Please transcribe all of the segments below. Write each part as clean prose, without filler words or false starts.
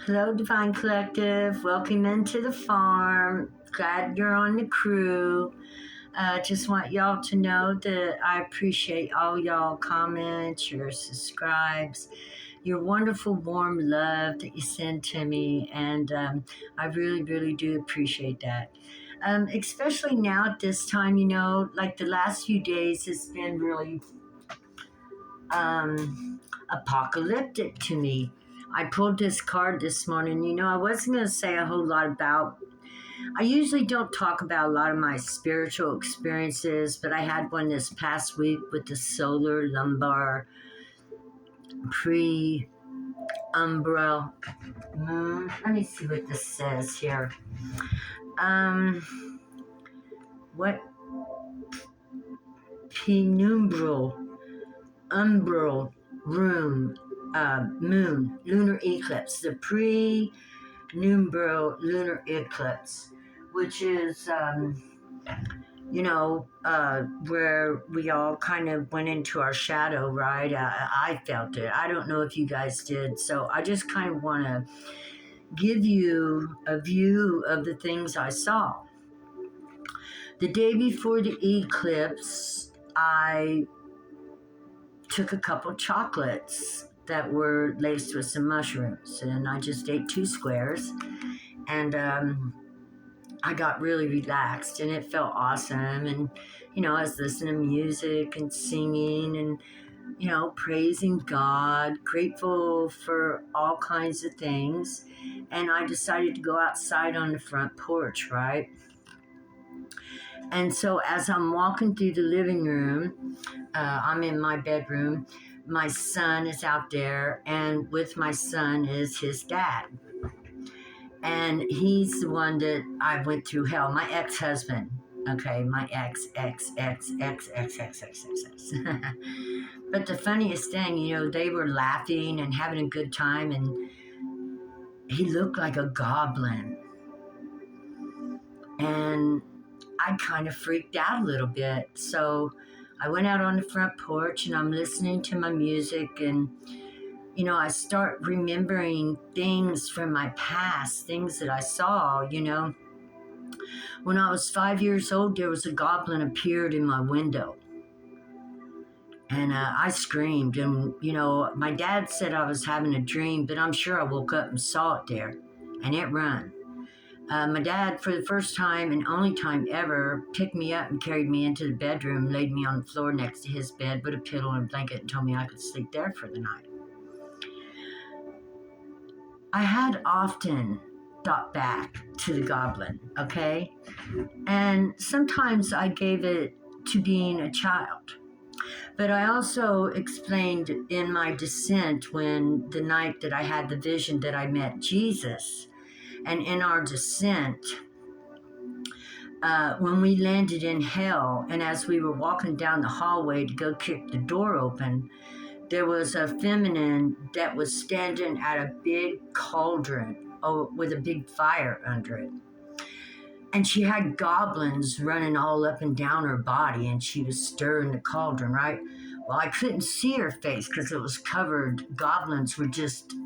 Hello, Divine Collective. Welcome into the farm. Glad you're on the crew. Just want y'all to know that I appreciate all y'all comments, your subscribes, your wonderful warm love that you send to me. And I really, really do appreciate that. Especially now at this time, like the last few days, it's been really apocalyptic to me. I pulled this card this morning. I wasn't going to say a whole lot about. I usually don't talk about a lot of my spiritual experiences, but I had one this past week with the solar lumbar pre umbral moon. Let me see what this says here. What penumbral umbral room moon lunar eclipse, the pre-numbral lunar eclipse, which is where we all kind of went into our shadow, right? I felt it. I don't know if you guys did. So I just kind of want to give you a view of the things I saw. The day before the eclipse, I took a couple chocolates that were laced with some mushrooms, and I just ate 2 squares, and I got really relaxed, and it felt awesome. And I was listening to music and singing and praising God, grateful for all kinds of things. And I decided to go outside on the front porch, right? And so as I'm walking through the living room, I'm in my bedroom. My son is out there, and with my son is his dad. And he's the one that I went through hell. My ex-husband. Okay, my ex. But the funniest thing, they were laughing and having a good time, and he looked like a goblin. And I kind of freaked out a little bit. So I went out on the front porch, and I'm listening to my music, and I start remembering things from my past, things that I saw. When I was 5 years old, there was a goblin appeared in my window. And I screamed. And, my dad said I was having a dream, but I'm sure I woke up and saw it there. And it run. My dad, for the first time and only time ever, picked me up and carried me into the bedroom, laid me on the floor next to his bed with a pillow and a blanket, and told me I could sleep there for the night. I had often thought back to the goblin, okay? And sometimes I gave it to being a child. But I also explained in my descent, when the night that I had the vision that I met Jesus, and in our descent, when we landed in hell, and as we were walking down the hallway to go kick the door open, there was a feminine that was standing at a big cauldron with a big fire under it. And she had goblins running all up and down her body, and she was stirring the cauldron, right? Well, I couldn't see her face because it was covered. Goblins were just,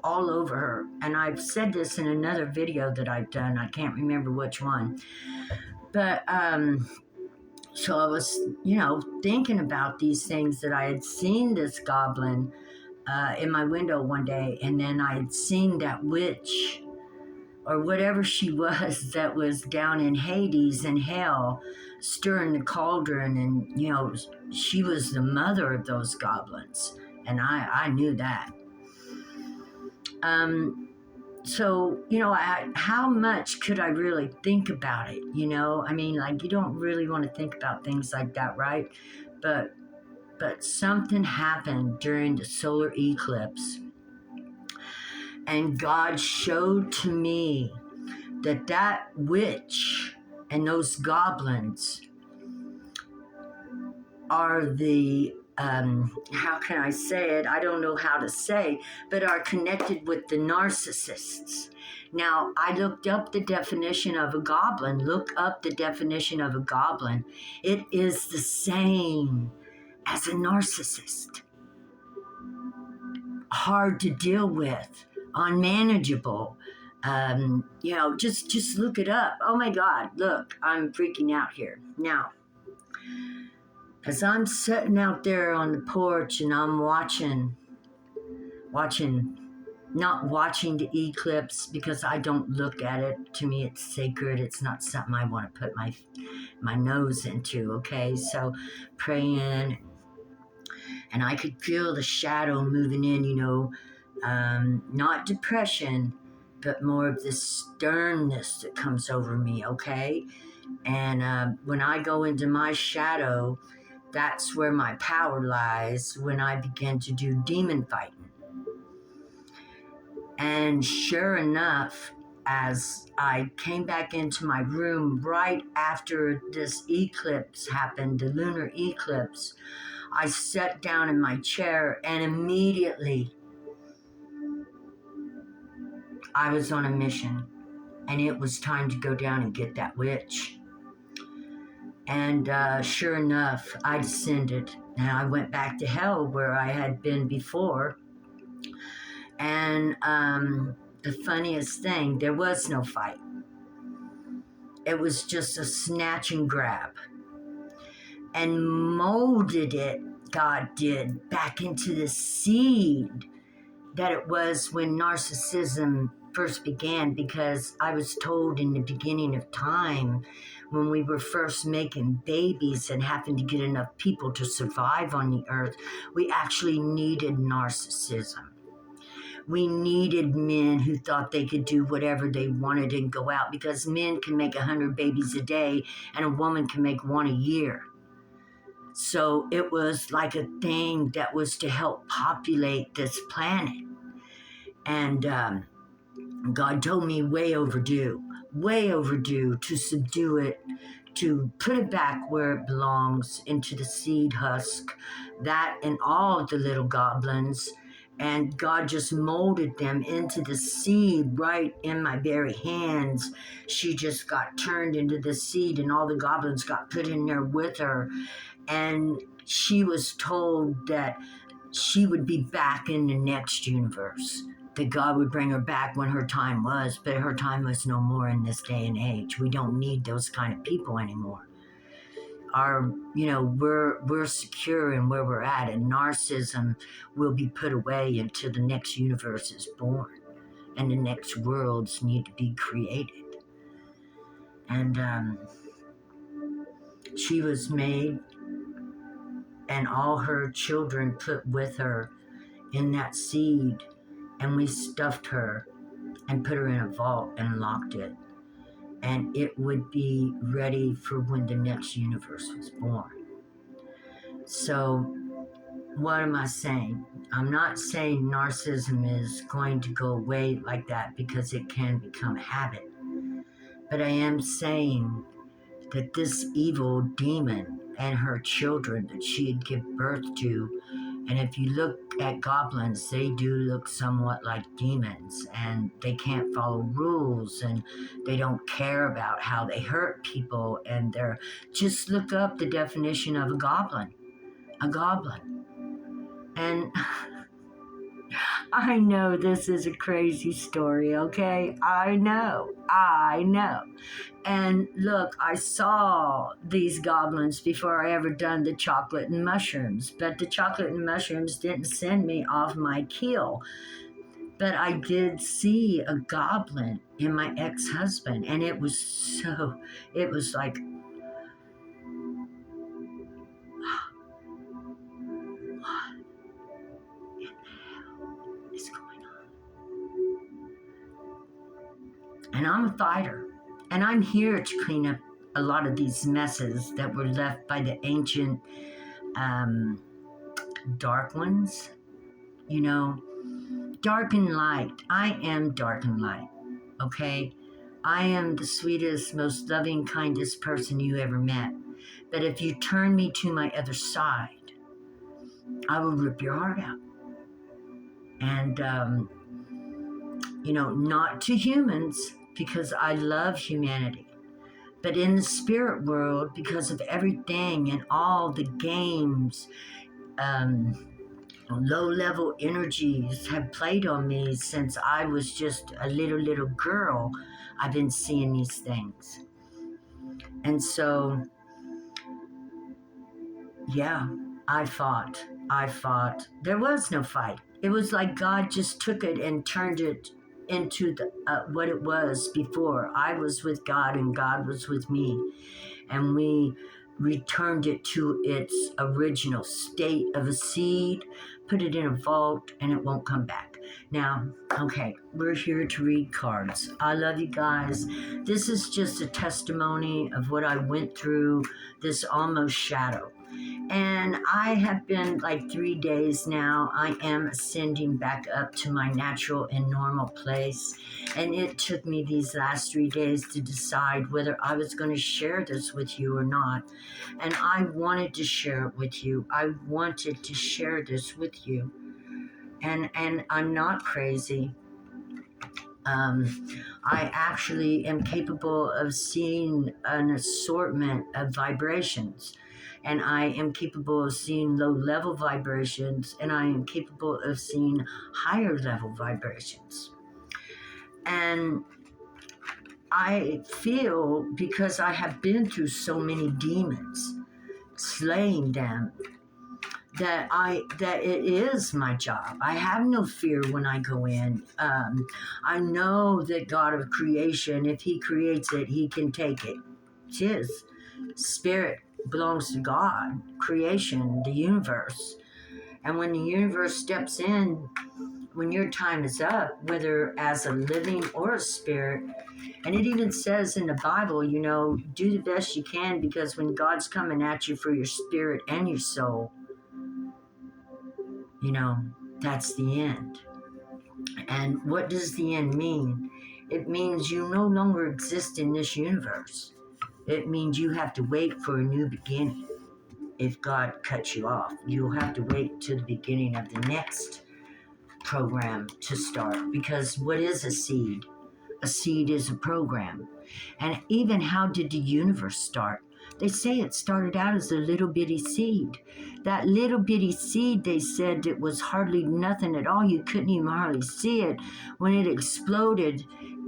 all over her. And I've said this in another video that I've done. I can't remember which one. But, so I was, thinking about these things, that I had seen this goblin in my window one day, and then I had seen that witch or whatever she was that was down in Hades and hell stirring the cauldron, and, she was the mother of those goblins, and I knew that. So, how much could I really think about it? You don't really want to think about things like that, right? But something happened during the solar eclipse, and God showed to me that witch and those goblins are the how can I say it? I don't know how to say, but are connected with the narcissists. Now, I looked up the definition of a goblin. Look up the definition of a goblin. It is the same as a narcissist. hard to deal with, unmanageable. Just look it up. Oh my God, look, I'm freaking out here. Now, as I'm sitting out there on the porch and I'm watching, not watching the eclipse because I don't look at it. To me, it's sacred. It's not something I want to put my nose into, okay? So praying, and I could feel the shadow moving in, not depression, but more of this sternness that comes over me, okay? And when I go into my shadow, that's where my power lies when I begin to do demon fighting. And sure enough, as I came back into my room right after this eclipse happened, the lunar eclipse, I sat down in my chair and immediately I was on a mission, and it was time to go down and get that witch. And sure enough, I descended, and I went back to hell where I had been before. And the funniest thing, there was no fight. It was just a snatch and grab. And molded it, God did, back into the seed that it was when narcissism first began, because I was told in the beginning of time, when we were first making babies and having to get enough people to survive on the earth, we actually needed narcissism. We needed men who thought they could do whatever they wanted and go out, because men can make 100 babies a day and a woman can make one a year. So it was like a thing that was to help populate this planet. And God told me way overdue to subdue it, to put it back where it belongs, into the seed husk, that and all the little goblins. And God just molded them into the seed right in my very hands. She just got turned into the seed, and all the goblins got put in there with her. And she was told that she would be back in the next universe, that God would bring her back when her time was, but her time was no more in this day and age. We don't need those kind of people anymore. We're secure in where we're at, and narcissism will be put away until the next universe is born and the next worlds need to be created. And she was made, and all her children put with her in that seed, and we stuffed her and put her in a vault and locked it. And it would be ready for when the next universe was born. So what am I saying? I'm not saying narcissism is going to go away like that, because it can become a habit. But I am saying that this evil demon and her children that she had given birth to, and if you look at goblins, they do look somewhat like demons, and they can't follow rules, and they don't care about how they hurt people, and just look up the definition of a goblin. A goblin. And I know this is a crazy story, okay? I know. And look, I saw these goblins before I ever done the chocolate and mushrooms, but the chocolate and mushrooms didn't send me off my keel. But I did see a goblin in my ex-husband, and it was like, what in the hell is going on? And I'm a fighter. And I'm here to clean up a lot of these messes that were left by the ancient dark ones. Dark and light. I am dark and light, okay? I am the sweetest, most loving, kindest person you ever met. But if you turn me to my other side, I will rip your heart out. And, not to humans, because I love humanity. But in the spirit world, because of everything and all the games, low-level energies have played on me since I was just a little girl. I've been seeing these things. And so, yeah, I fought. I fought. There was no fight. It was like God just took it and turned it into what it was before. I was with God and God was with me. And we returned it to its original state of a seed, put it in a vault, and it won't come back. Now, okay, we're here to read cards. I love you guys. This is just a testimony of what I went through, this almost shadow. And I have been like 3 days now. I am ascending back up to my natural and normal place. And it took me these last 3 days to decide whether I was going to share this with you or not. And I wanted to share it with you. I wanted to share this with you. And I'm not crazy. I actually am capable of seeing an assortment of vibrations. And I am capable of seeing low-level vibrations, and I am capable of seeing higher-level vibrations. And I feel, because I have been through so many demons, slaying them, that it is my job. I have no fear when I go in. I know that God of creation, if He creates it, He can take it. It's His. Spirit belongs to God, creation, the universe. And when the universe steps in, when your time is up, whether as a living or a spirit, and it even says in the Bible, do the best you can, because when God's coming at you for your spirit and your soul, that's the end. And what does the end mean? It means you no longer exist in this universe. It means you have to wait for a new beginning. If God cuts you off, you'll have to wait to the beginning of the next program to start. Because what is a seed? A seed is a program. And even how did the universe start? They say it started out as a little bitty seed. That little bitty seed, they said, it was hardly nothing at all. You couldn't even hardly see it. When it exploded,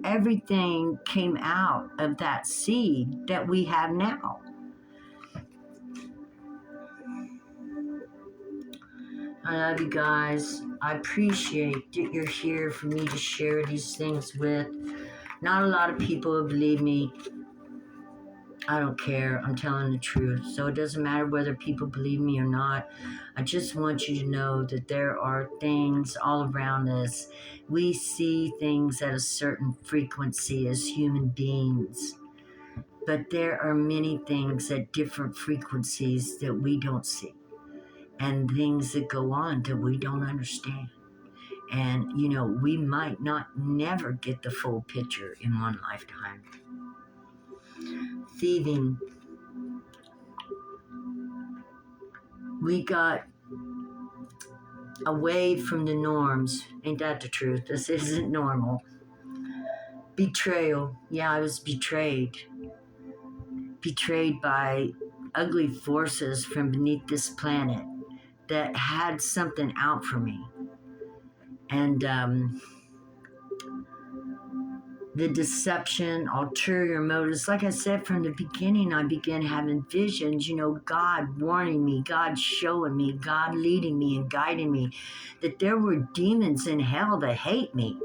everything came out of that seed that we have now. I love you guys. I appreciate that you're here for me to share these things with. Not a lot of people believe me. I don't care. I'm telling the truth. So it doesn't matter whether people believe me or not. I just want you to know that there are things all around us. We see things at a certain frequency as human beings. But there are many things at different frequencies that we don't see. And things that go on that we don't understand. And, we might not never get the full picture in one lifetime. Thieving. We got away from the norms. Ain't that the truth? This isn't normal. Betrayal. Yeah, I was betrayed. Betrayed by ugly forces from beneath this planet that had something out for me. And the deception, ulterior motives. Like I said, from the beginning, I began having visions, God warning me, God showing me, God leading me and guiding me, that there were demons in hell that hate me.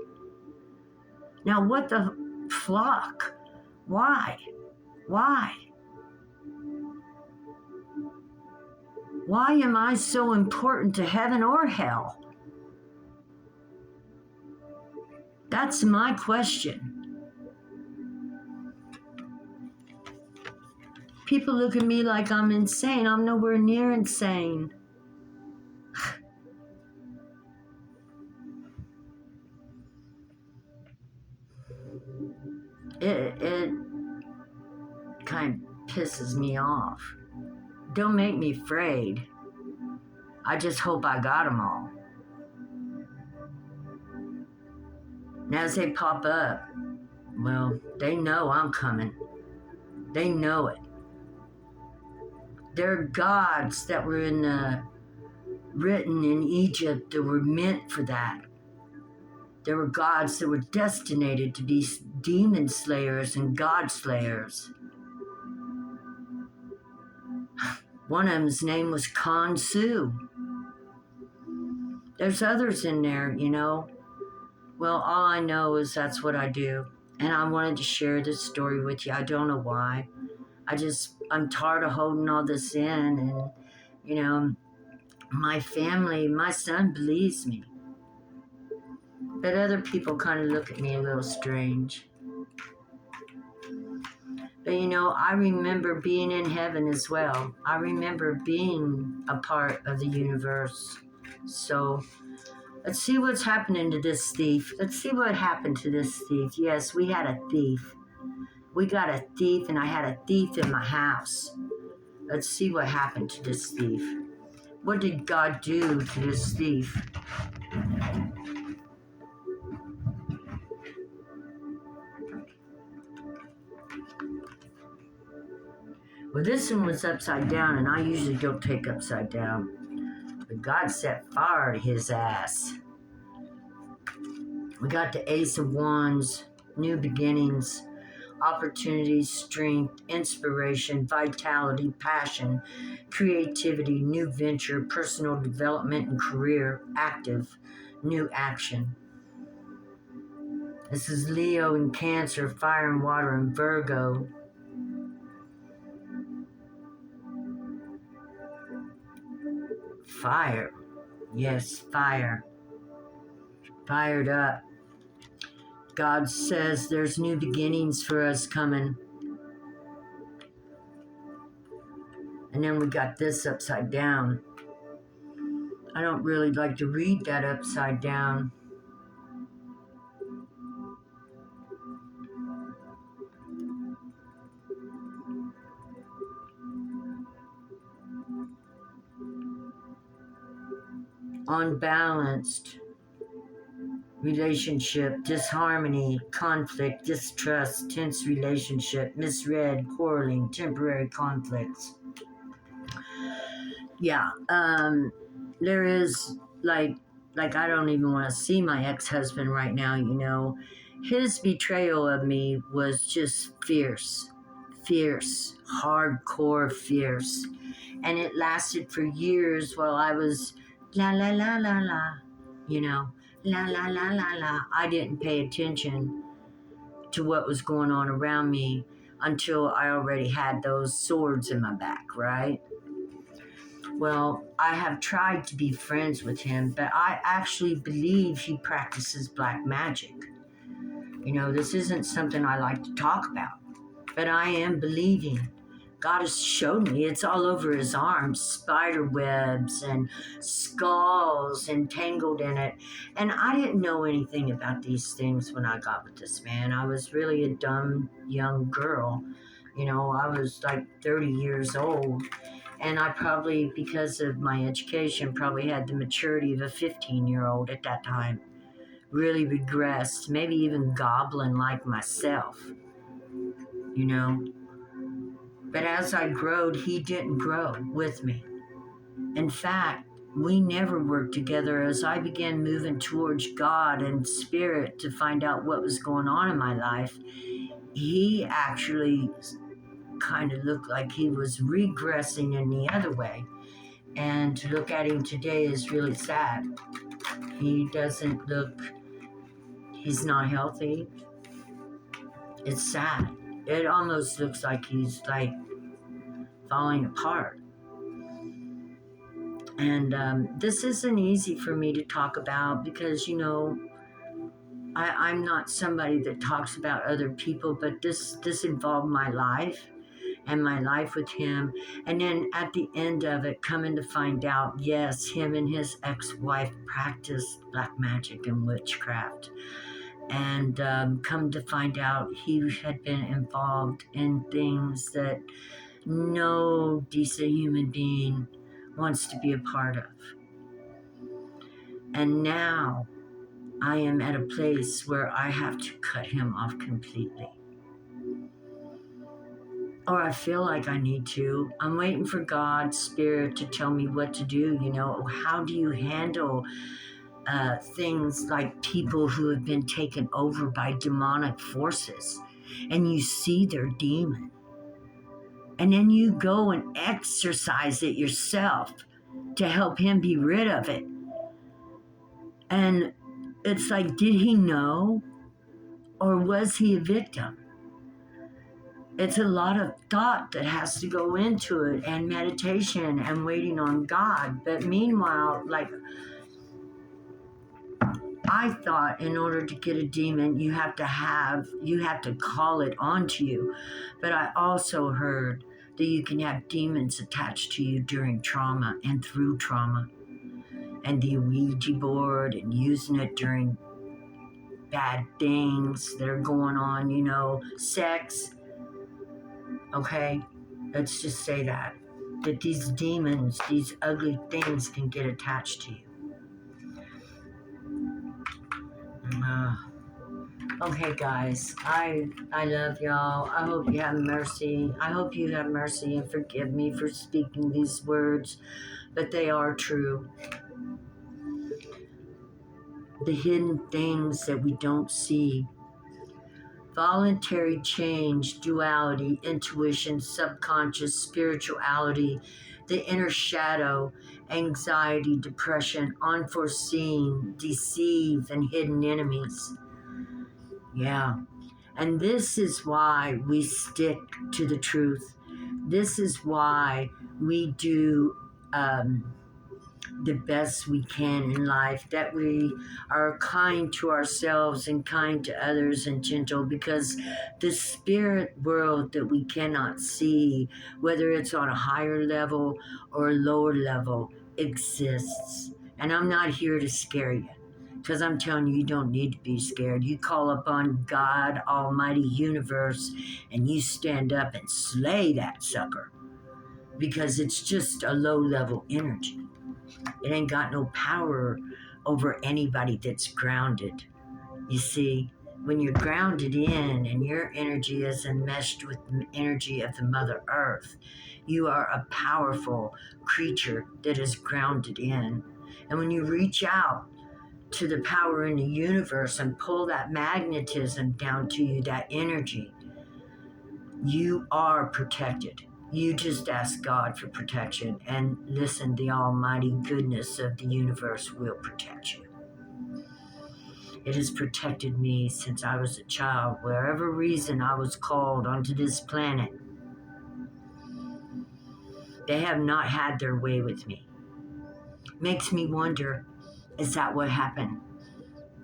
Now, what the flock? Why? Why? Why am I so important to heaven or hell? That's my question. People look at me like I'm insane. I'm nowhere near insane. It kind of pisses me off. Don't make me afraid. I just hope I got them all. And as they pop up, well, they know I'm coming. They know it. There are gods that were in the written in Egypt that were meant for that. There were gods that were destined to be demon slayers and god slayers. One of them's name was Khonsu. There's others in there, you know. Well, all I know is that's what I do. And I wanted to share this story with you. I don't know why. I'm tired of holding all this in. And, you know, my family, my son believes me. But other people kind of look at me a little strange. But, you know, I remember being in heaven as well. I remember being a part of the universe. So let's see what's happening to this thief. Let's see what happened to this thief. Yes, we had a thief. We got a thief, and I had a thief in my house. Let's see what happened to this thief. What did God do to this thief? Well, this one was upside down, and I usually don't take upside down. But God set fire to his ass. We got the Ace of Wands, new beginnings, opportunities, strength, inspiration, vitality, passion, creativity, new venture, personal development and career, active, new action. This is Leo and Cancer, fire and water and Virgo. Fire. Yes, fire. Fired up. God says there's new beginnings for us coming. And then we got this upside down. I don't really like to read that upside down. Unbalanced relationship, disharmony, conflict, distrust, tense relationship, misread, quarreling, temporary conflicts. Yeah, there is like I don't even want to see my ex-husband right now, you know. His betrayal of me was just fierce, hardcore fierce. And it lasted for years while I was la la la la la, you know, la la la la la. I didn't pay attention to what was going on around me until I already had those swords in my back, right? Well, I have tried to be friends with him, but I actually believe he practices black magic. You know, this isn't something I like to talk about, but I am believing. God has showed me it's all over his arms, spider webs and skulls entangled in it. And I didn't know anything about these things when I got with this man. I was really a dumb young girl. You know, I was like 30 years old. And I probably, because of my education, probably had the maturity of a 15-year-old at that time. Really regressed, maybe even goblin like myself, you know. But as I growed, he didn't grow with me. In fact, we never worked together as I began moving towards God and spirit to find out what was going on in my life. He actually kind of looked like he was regressing in the other way. And to look at him today is really sad. He doesn't look, he's not healthy. It's sad. It almost looks like he's like falling apart. And this isn't easy for me to talk about because, you know, I'm not somebody that talks about other people, but this involved my life and my life with him. And then at the end of it, coming to find out, yes, him and his ex-wife practiced black magic and witchcraft. And come to find out he had been involved in things that no decent human being wants to be a part of. And now I am at a place where I have to cut him off completely. or I feel like I need to. I'm waiting for God's Spirit to tell me what to do. How do you handle things like people who have been taken over by demonic forces and you see their demon? And then you go and exorcise it yourself to help him be rid of it. And it's like, did he know? Or was he a victim? It's a lot of thought that has to go into it, and meditation and waiting on God. But meanwhile, like, I thought in order to get a demon, you have to call it onto you. But I also heard that you can have demons attached to you during trauma and through trauma. And the Ouija board and using it during bad things that are going on, sex. Okay? Let's just say that these demons, these ugly things can get attached to you. Okay, guys, I love y'all. I hope you have mercy. I hope you have mercy and forgive me for speaking these words, but they are true. The hidden things that we don't see. Voluntary change, duality, intuition, subconscious, spirituality, the inner shadow, anxiety, depression, unforeseen, deceive, and hidden enemies. Yeah. And this is why we stick to the truth. This is why we do the best we can in life, that we are kind to ourselves and kind to others and gentle, because the spirit world that we cannot see, whether it's on a higher level or a lower level, exists. And I'm not here to scare you, because I'm telling you, you don't need to be scared. You call upon God, Almighty Universe, and you stand up and slay that sucker, because it's just a low-level energy. It ain't got no power over anybody that's grounded. You see, when you're grounded in and your energy is enmeshed with the energy of the Mother Earth, you are a powerful creature that is grounded in. And when you reach out to the power in the universe and pull that magnetism down to you, that energy, you are protected. You just ask God for protection, and listen, the almighty goodness of the universe will protect you. It has protected me since I was a child. Wherever reason I was called onto this planet, they have not had their way with me. Makes me wonder, is that what happened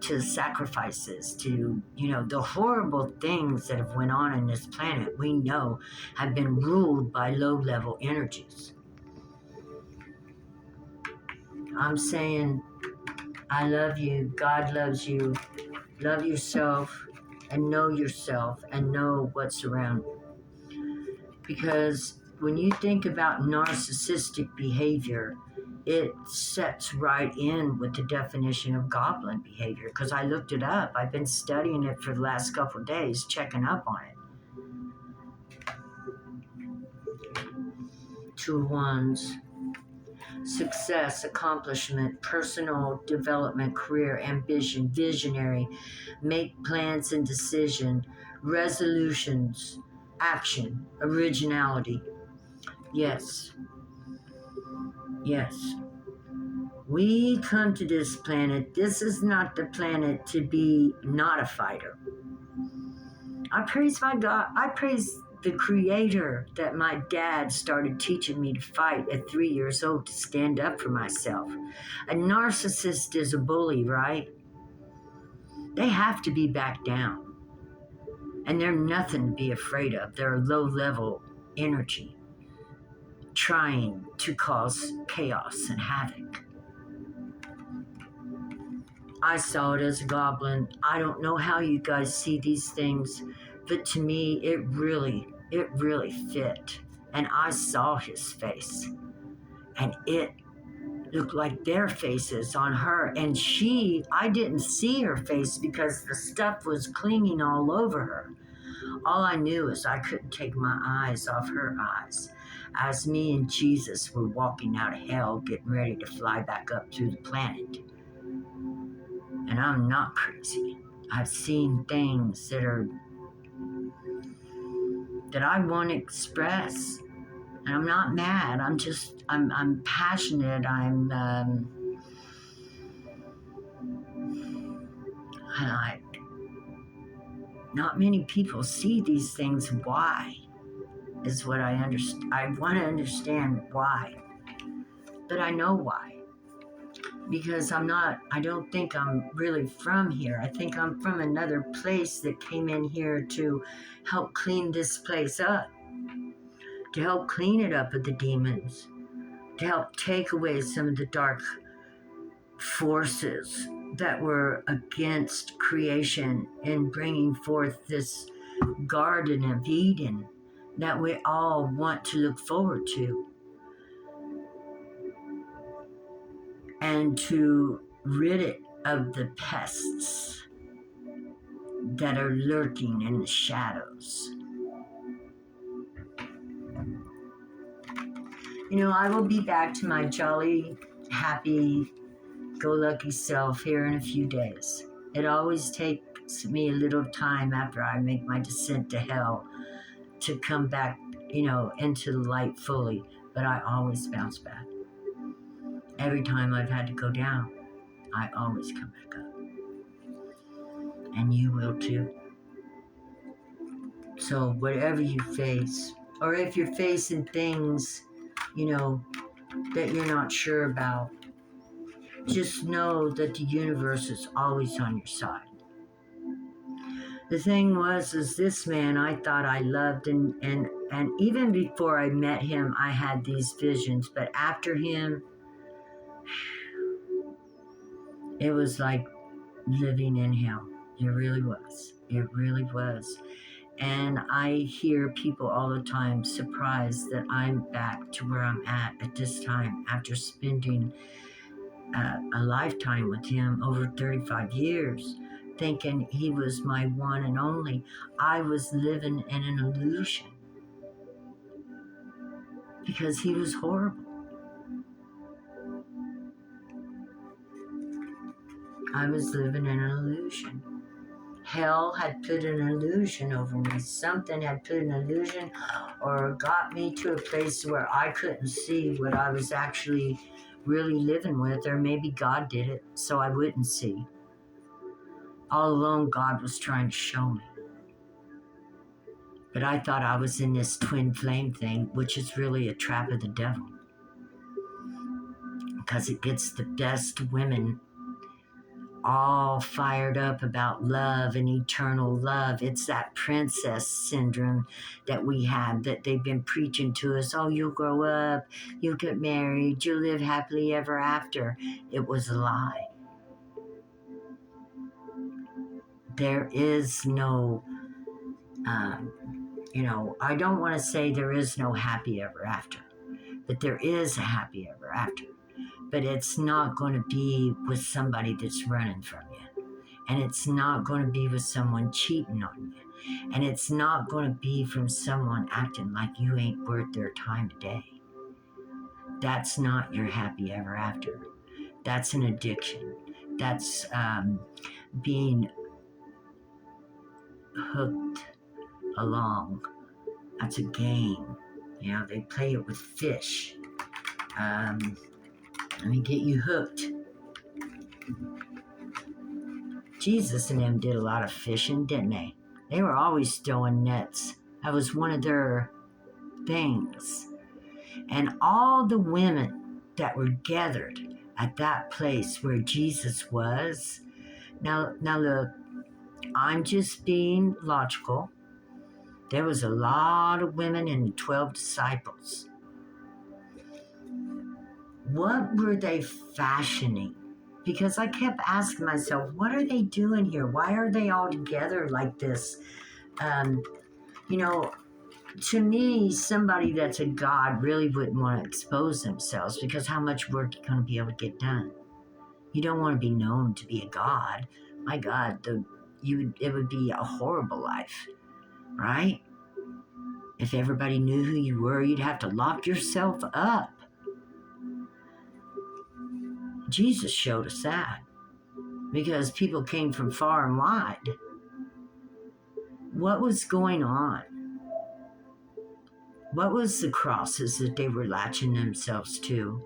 to sacrifices, to, the horrible things that have went on this planet, we know have been ruled by low-level energies. I'm saying, I love you. God loves you. Love yourself and know what's around. Because when you think about narcissistic behavior, it sets right in with the definition of goblin behavior, because I looked it up. I've been studying it for the last couple of days, checking up on it. 2 wands. Success, accomplishment, personal development, career, ambition, visionary, make plans and decision, resolutions, action, originality. Yes. Yes. We come to this planet. This is not the planet to be not a fighter. I praise my God. I praise the Creator that my dad started teaching me to fight at 3 years old, to stand up for myself. A narcissist is a bully, right? They have to be backed down. And they're nothing to be afraid of. They're a low-level energy trying to cause chaos and havoc. I saw it as a goblin. I don't know how you guys see these things, but to me, it really fit. And I saw his face, and it looked like their faces on her. And I didn't see her face because the stuff was clinging all over her. All I knew is I couldn't take my eyes off her eyes as me and Jesus were walking out of hell, getting ready to fly back up through the planet. And I'm not crazy. I've seen things that I want to express. And I'm not mad. I'm passionate. Not many people see these things. Why is what I understand. I want to understand why, but I know why. Because I don't think I'm really from here. I think I'm from another place that came in here to help clean this place up, to help clean it up of the demons, to help take away some of the dark forces that were against creation and bringing forth this Garden of Eden that we all want to look forward to, and to rid it of the pests that are lurking in the shadows. I will be back to my jolly, happy, go lucky self here in a few days. It always takes me a little time after I make my descent to hell to come back, into the light fully, but I always bounce back. Every time I've had to go down, I always come back up. And you will too. So whatever you face, or if you're facing things, that you're not sure about, just know that the universe is always on your side. The thing is this man I thought I loved, and even before I met him, I had these visions, but after him, it was like living in hell. It really was. It really was. And I hear people all the time surprised that I'm back to where I'm at this time after spending a lifetime with him, over 35 years, thinking he was my one and only. I was living in an illusion because he was horrible. I was living in an illusion. Hell had put an illusion over me. Something had put an illusion or got me to a place where I couldn't see what I was actually really living with, or maybe God did it so I wouldn't see. All along, God was trying to show me. But I thought I was in this twin flame thing, which is really a trap of the devil, because it gets the best women all fired up about love and eternal love. It's that princess syndrome that we have, that they've been preaching to us. Oh, you'll grow up, you'll get married, you'll live happily ever after. It was a lie. There is no, I don't want to say there is no happy ever after, but there is a happy ever after. But it's not going to be with somebody that's running from you. And it's not going to be with someone cheating on you. And it's not going to be from someone acting like you ain't worth their time today. That's not your happy ever after. That's an addiction. That's being hooked along. That's a game. They play it with fish. Let me get you hooked. Jesus and them did a lot of fishing, didn't they? They were always throwing nets. That was one of their things. And all the women that were gathered at that place where Jesus was. Now look, I'm just being logical. There was a lot of women in the 12 disciples. What were they fashioning? Because I kept asking myself, what are they doing here? Why are they all together like this? To me, somebody that's a god really wouldn't want to expose themselves, because how much work are you going to be able to get done? You don't want to be known to be a god. My God, it would be a horrible life, right? If everybody knew who you were, you'd have to lock yourself up. Jesus showed us that because people came from far and wide. What was going on? What was the crosses that they were latching themselves to?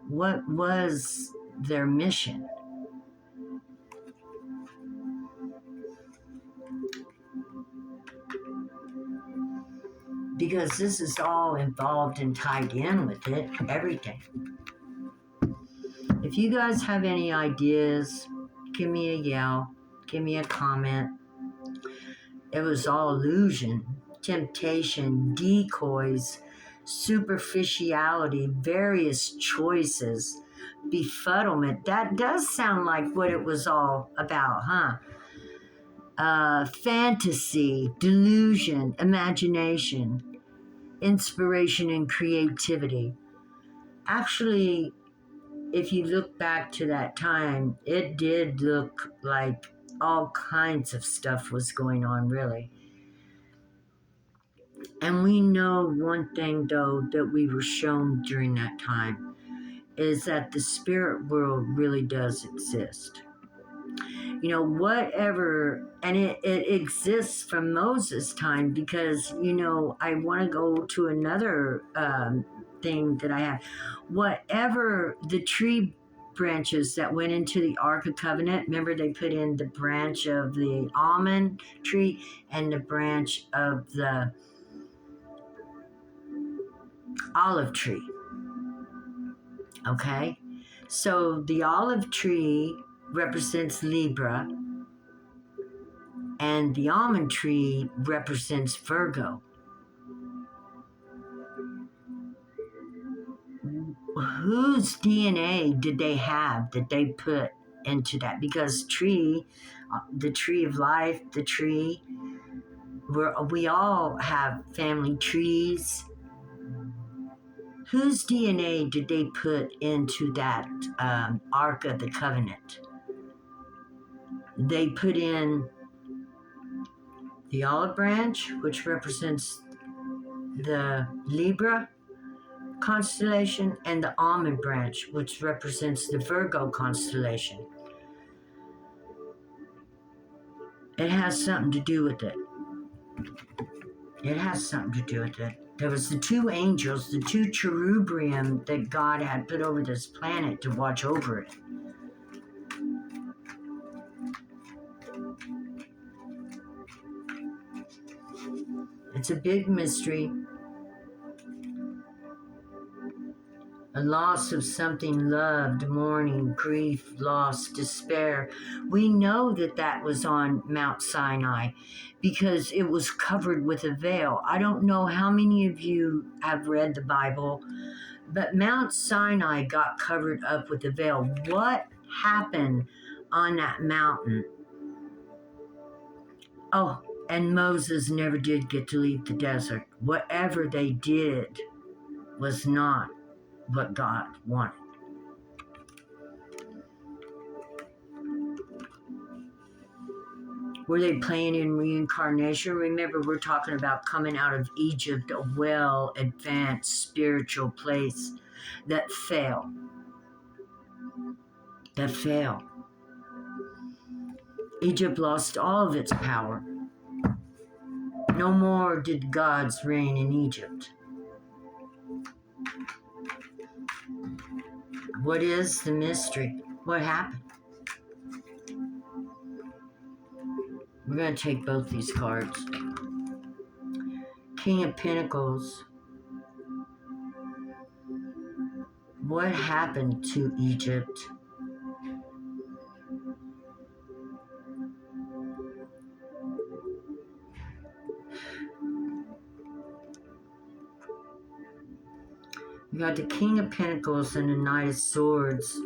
What was their mission? Because this is all involved and tied in with it, everything. If you guys have any ideas, give me a yell, give me a comment. It was all illusion, temptation, decoys, superficiality, various choices, befuddlement. That does sound like what it was all about, huh? Fantasy, delusion, imagination, inspiration, and creativity. Actually, if you look back to that time, it did look like all kinds of stuff was going on, really. And we know one thing, though, that we were shown during that time is that the spirit world really does exist. You know, whatever, and it exists from Moses' time because, you know, I want to go to another thing that I have. Whatever the tree branches that went into the Ark of Covenant, remember they put in the branch of the almond tree and the branch of the olive tree. Okay? So the olive tree represents Libra, and the almond tree represents Virgo. Whose DNA did they have that they put into that? Because the tree of life, the tree, we all have family trees. Whose DNA did they put into that Ark of the Covenant? They put in the olive branch, which represents the Libra constellation, and the almond branch, which represents the Virgo constellation. It has something to do with it. It has something to do with it. There was the two angels, the two cherubium that God had put over this planet to watch over it. It's a big mystery. A loss of something loved, mourning, grief, loss, despair. We know that was on Mount Sinai because it was covered with a veil. I don't know how many of you have read the Bible, but Mount Sinai got covered up with a veil. What happened on that mountain? Oh, and Moses never did get to leave the desert. Whatever they did was not what God wanted. Were they playing in reincarnation? Remember, we're talking about coming out of Egypt, a well-advanced spiritual place that fell. Egypt lost all of its power. No more did gods reign in Egypt. What is the mystery? What happened? We're going to take both these cards. King of Pentacles. What happened to Egypt? We got the King of Pentacles and the Knight of Swords.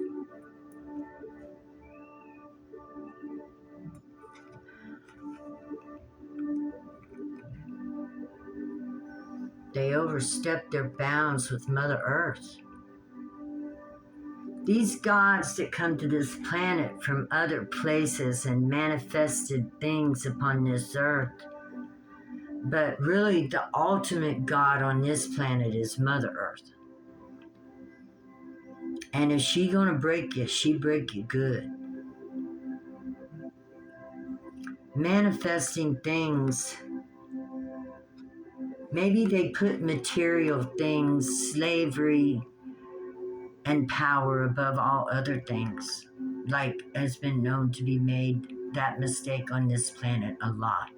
They overstepped their bounds with Mother Earth. These gods that come to this planet from other places and manifested things upon this earth, But really, the ultimate God on this planet is Mother Earth. And if she gonna break you, she break you good. Manifesting things, maybe they put material things, slavery, and power above all other things, like has been known to be made that mistake on this planet a lot.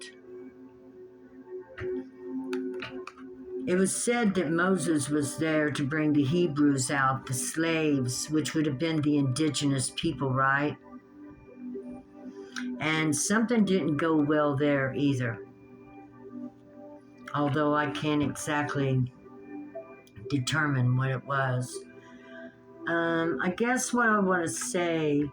It was said that Moses was there to bring the Hebrews out, the slaves, which would have been the indigenous people, right? And something didn't go well there either, although I can't exactly determine what it was. I guess what I want to say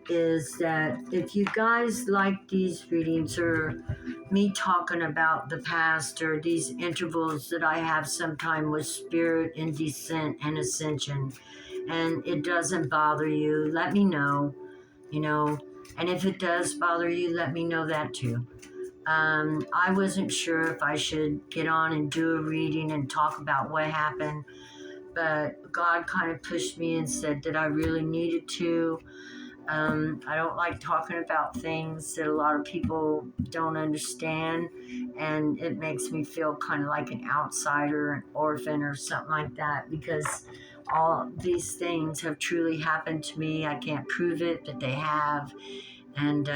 is that if you guys like these readings or me talking about the past or these intervals that I have sometime with spirit in descent and ascension, and it doesn't bother you, let me know, and if it does bother you, let me know that too. I wasn't sure if I should get on and do a reading and talk about what happened, but God kind of pushed me and said that I really needed to. I don't like talking about things that a lot of people don't understand, and it makes me feel kind of like an outsider, an orphan, or something like that, because all these things have truly happened to me. I can't prove it, but they have. And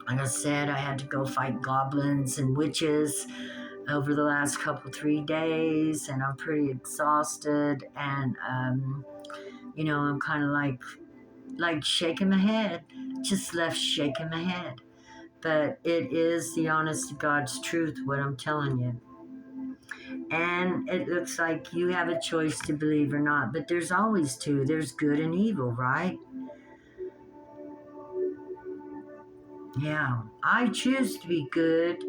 like I said, I had to go fight goblins and witches over the last 3 days, and I'm pretty exhausted, and I'm kind of like shaking my head, just left shaking my head. But it is the honest to God's truth what I'm telling you. And it looks like you have a choice to believe or not, but there's always two. There's good and evil, right? Yeah, I choose to be good.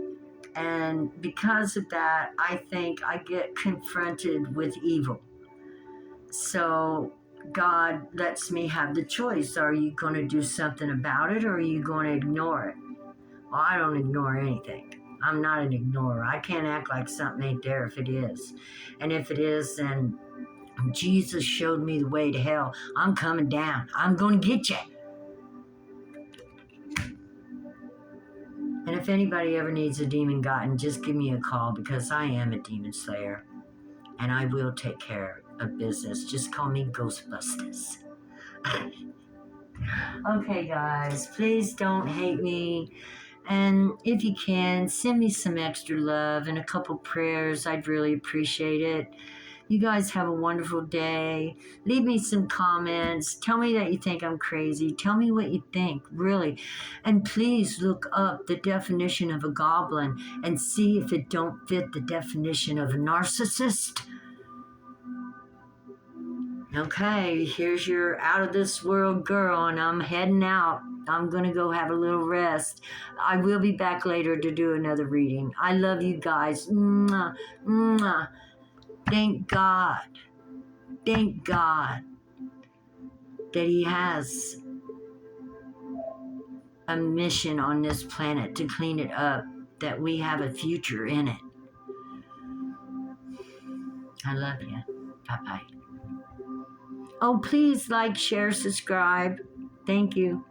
And because of that, I think I get confronted with evil. So God lets me have the choice. Are you going to do something about it, or are you going to ignore it? Well, I don't ignore anything. I'm not an ignorer. I can't act like something ain't there if it is. And if it is, then Jesus showed me the way to hell. I'm coming down. I'm going to get you. And if anybody ever needs a demon gotten, just give me a call, because I am a demon slayer. And I will take care of business. Just call me Ghostbusters. Okay, guys, please don't hate me. And if you can, send me some extra love and a couple prayers. I'd really appreciate it. You guys have a wonderful day. Leave me some comments. Tell me that you think I'm crazy. Tell me what you think, really. And please look up the definition of a goblin and see if it don't fit the definition of a narcissist. Okay, here's your out of this world girl, and I'm heading out. I'm going to go have a little rest. I will be back later to do another reading. I love you guys. Mwah, mwah. Thank God. Thank God that He has a mission on this planet to clean it up, that we have a future in it. I love you. Bye-bye. Oh, please like, share, subscribe. Thank you.